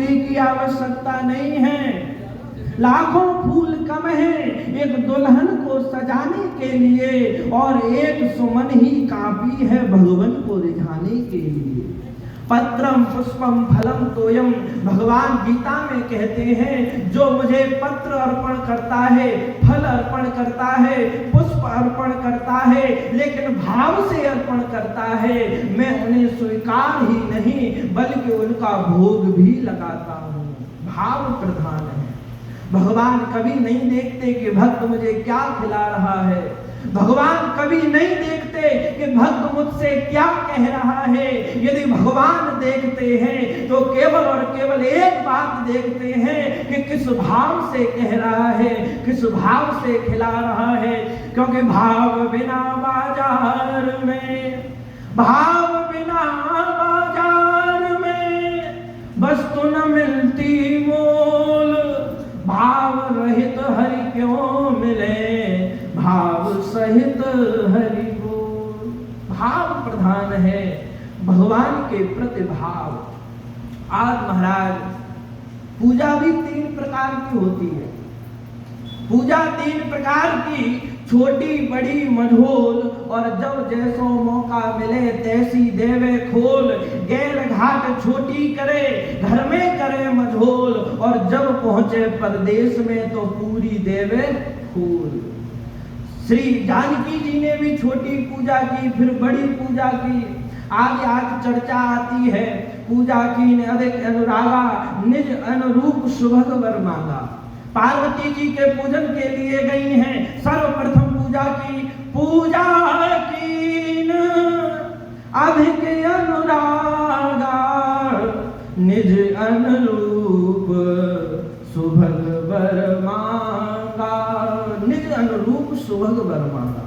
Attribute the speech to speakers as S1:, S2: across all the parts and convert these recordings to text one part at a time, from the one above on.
S1: पूरी की आवश्यकता नहीं है, लाखों फूल कम है एक दुल्हन को सजाने के लिए, और एक सुमन ही काफी है भगवान को रिझाने के लिए। पत्रम पुष्पम फलम तोयम, भगवान गीता में कहते हैं जो मुझे पत्र अर्पण करता है, फल अर्पण करता है, पुष्प अर्पण करता है, लेकिन भाव से अर्पण करता है, मैं उन्हें स्वीकार ही नहीं बल्कि उनका भोग भी लगाता हूँ। भाव प्रधान है। भगवान कभी नहीं देखते कि भक्त मुझे क्या खिला रहा है, भगवान कभी नहीं देखते कि भक्त मुझसे क्या कह रहा है। यदि भगवान देखते हैं तो केवल और केवल एक बात देखते हैं कि किस भाव से कह रहा है, किस भाव से खिला रहा है। क्योंकि भाव बिना बाजार में, भाव बिना बाजार में वस्तु न मिलती मोल, भाव रहित हरि क्यों मिले, भाव सहित हरि बोल। भाव प्रधान है, भगवान के प्रति भाव। आज महाराज पूजा भी 3 प्रकार की होती है। पूजा 3 प्रकार की, छोटी बड़ी मझोल, और जब जैसो मौका मिले तैसी देवे खोल। गैर घाट छोटी करे, घर में करे मझोल, और जब पहुंचे परदेश में तो पूरी देवे खोल। श्री जानकी जी ने भी छोटी पूजा की, फिर बड़ी पूजा की। आज चर्चा आती है, पूजा की ने अधिक अनुरागा, निज अनुरूप सुभग वर मांगा। पार्वती जी के पूजन के लिए गई हैं, सर्वप्रथम पूजा की, पूजा कीन अधिक अनुरागा, निज अनुरूप सुभग वर मांगा। निज अनुरूप सुभग वर मांगा।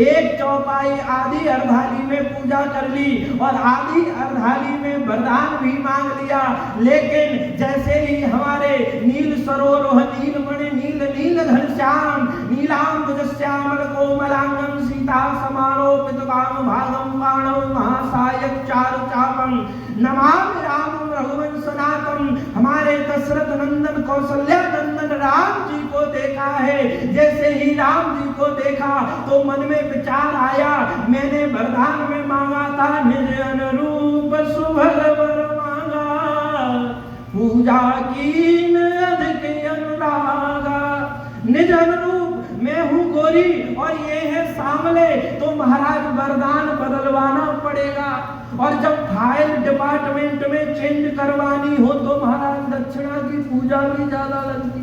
S1: एक चौपाई आधी अर्धाली में पूजा कर ली और आधी अर्धाली में वरदान भी मांग लिया। लेकिन जैसे ही हमारे नील सरोवर नीलमणि नील नील घनश्याम नीलांबुज श्यामल कोमलांगम सीता समारोपित काम भागम बाणव महासायक चारु चापम नमामि रामं रघुवंश नाथम, हमारे दशरथ नंदन कौशल्या नंदन राम जी को देखा है। जैसे ही राम जी को देखा तो मन में विचार आया, मैंने वरदान में मांगा था निज अनुरूप सुभग वर मांगा, पूजा कीन अधिक अनुरागा। निज अनुरूप मैं हूँ गोरी और ये है सांवले, तो महाराज वरदान बदलवाना पड़ेगा। और जब फाइल डिपार्टमेंट में चेंज करवानी हो तो महाराज दक्षिणा की पूजा भी ज्यादा लगती।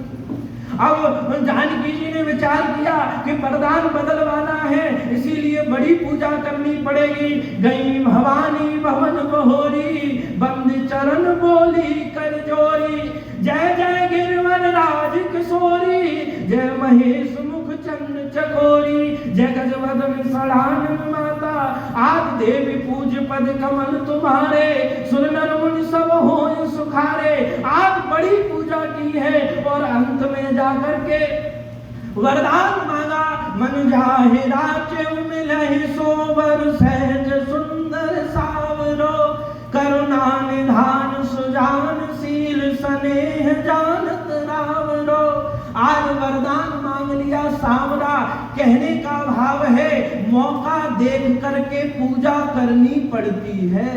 S1: अब जानकी जी ने विचार किया कि वरदान बदलवाना है, इसीलिए बड़ी पूजा करनी पड़ेगी। गई भवानी भवन बहोरी, बंद चरण बोली कर जोरी, जय जय गिरवर राज किशोरी, जय महेश मुख चंद चकोरी, जय गजवदन सड़ानन माता, आज देवी पूज पद कमल तुम्हारे, सुर नर मुनि सब होय सुखारे। आज बड़ी पूजा की है और अंत में जाकर के वरदान मांगा, मन जाहे राचे मिलहि सोबर, सहज सुंदर सावरो, करुणा निधान सुजान शील स्नेह जानत रावरो। आज वरदान मांग लिया सांवरा, कहने का भाव है मौका देख करके पूजा करनी पड़ती है।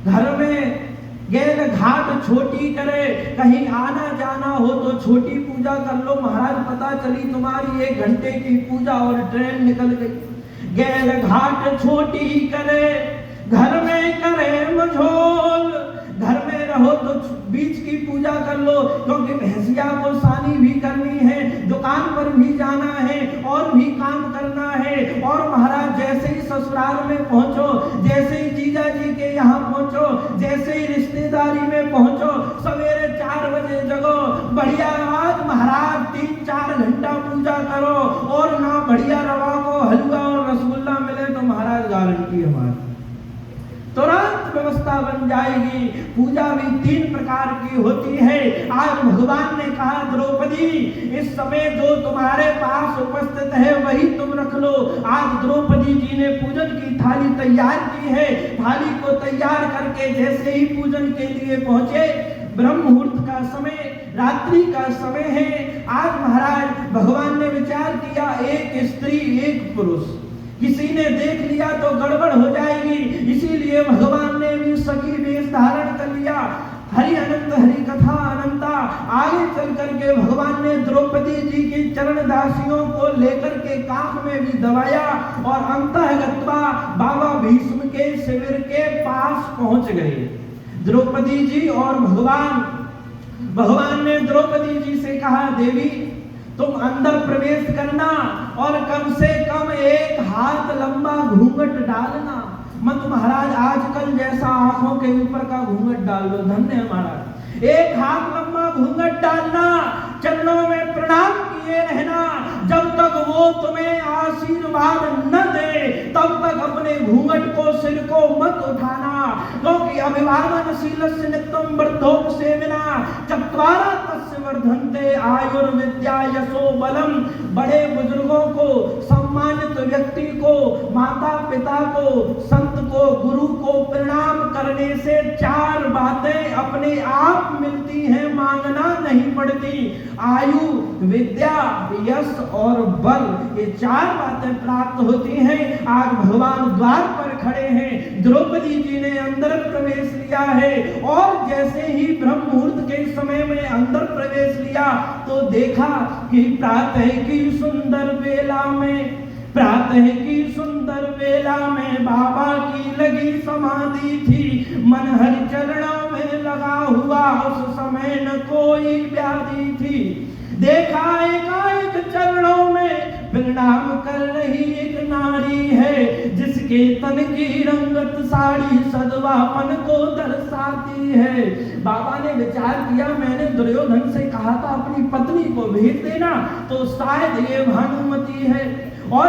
S1: घर में गैर घाट छोटी करे, कहीं आना जाना हो तो छोटी पूजा कर लो। महाराज पता चली तुम्हारी 1 घंटे की पूजा और ट्रेन निकल गई। गैर घाट छोटी करे, घर में करे मझोल, घर में रहो तो बीच की पूजा कर लो, क्योंकि भैंसिया को सानी भी करनी है, दुकान पर भी जाना है और भी काम करना है। और महाराज जैसे ही ससुराल में पहुंचो, जैसे ही जीजा जी के यहाँ पहुंचो, जैसे ही रिश्तेदारी में पहुंचो, सवेरे 4 बजे जगो, बढ़िया आज महाराज 3-4 घंटा पूजा करो, और ना बढ़िया रवा को हलवा और रसगुल्ला मिले तो महाराज गारंटी हमारी तुरंत व्यवस्था बन जाएगी। पूजा भी 3 प्रकार की होती है। आज भगवान ने कहा द्रौपदी इस समय जो तुम्हारे पास उपस्थित है वही तुम रख लो। आज द्रौपदी जी ने पूजन की थाली तैयार की है। थाली को तैयार करके जैसे ही पूजन के लिए पहुंचे, ब्रह्म मुहूर्त का समय, रात्रि का समय है। आज महाराज भगवान ने विचार किया एक स्त्री एक पुरुष, किसी ने देख लिया तो गड़बड़ हो जाएगी, इसीलिए भगवान ने भी सखी वेश धारण कर लिया। हरि अनंत हरि कथा अनंता। आगे चल करके भगवान ने द्रौपदी जी के चरण दासियों को लेकर के काख में भी दबाया और अंतःगत्वा बाबा भीष्म के शिविर के पास पहुंच गए। द्रौपदी जी और भगवान ने द्रौपदी जी से कहा, देवी तुम अंदर प्रवेश करना और कम से कम एक हाथ लंबा घूंघट डालना मत। महाराज आजकल जैसा आंखों के ऊपर का घूंघट डाल दो, धन्य है महाराज। एक हाथ लंबा घूंघट डालना, चरणों में प्रणाम किए रहना, जब तक वो तुम्हें आशीर्वाद न दे तब तक अपने घूंघट को, सिर को मत उठाना, क्योंकि अभिवादनशीलस्य नित्यं वृद्धोपसेविना चत्वारः तस्य वर्धन्ते आयुर्विद्या यशो बलम। बड़े बुजुर्गों को, सम्मानित व्यक्ति को, माता पिता को, संत को, गुरु को प्रणाम करने से चार बातें अपने आप मिलती हैं, मांगना नहीं पड़ती। आयु, विद्या, यश और बल, ये चार बातें प्राप्त होती हैं। आज भगवान द्वार पर खड़े हैं, द्रौपदी जी ने अंदर प्रवेश लिया है और जैसे ही ब्रह्म मुहूर्त के समय में अंदर प्रवेश लिया तो देखा कि प्रातः की सुंदर बेला में बाबा की लगी समाधि थी। मन हरि चरणों में लगा हुआ, उस समय न कोई व्याधि थी। देखा एकाएक चरणों में प्रणाम कर रही एक नारी है, जिसके तन की रंगत साड़ी सद्भावन को दर्शाती है। बाबा ने विचार किया, मैंने दुर्योधन से कहा था अपनी पत्नी को भेज देना, तो शायद ये भानुमति है। और